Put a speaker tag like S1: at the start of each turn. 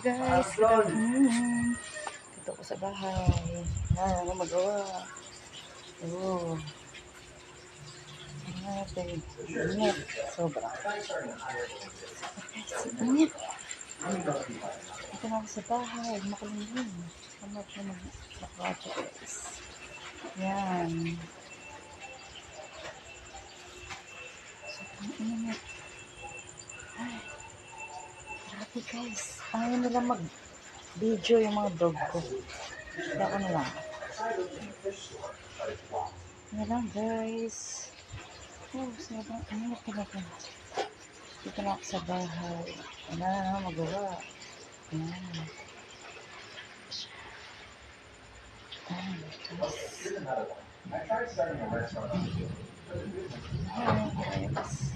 S1: guys, good afternoon. Dito ko sa bahay. Ano magawa? Oh. Natin. Init. Sobra. Init. Dito na ako sa bahay. Makulungin. Kamot na mag-radyo guys. Yan. Sobrang init. Ay. Grabe guys. Ayaw nila mag-video yung mga dog ko. Kaya ako na lang. Yan lang guys. Oh, sobrang init talaga. Dito na ako sa bahay. Wala na magawa. Ayan. Ayan guys. Ayan guys.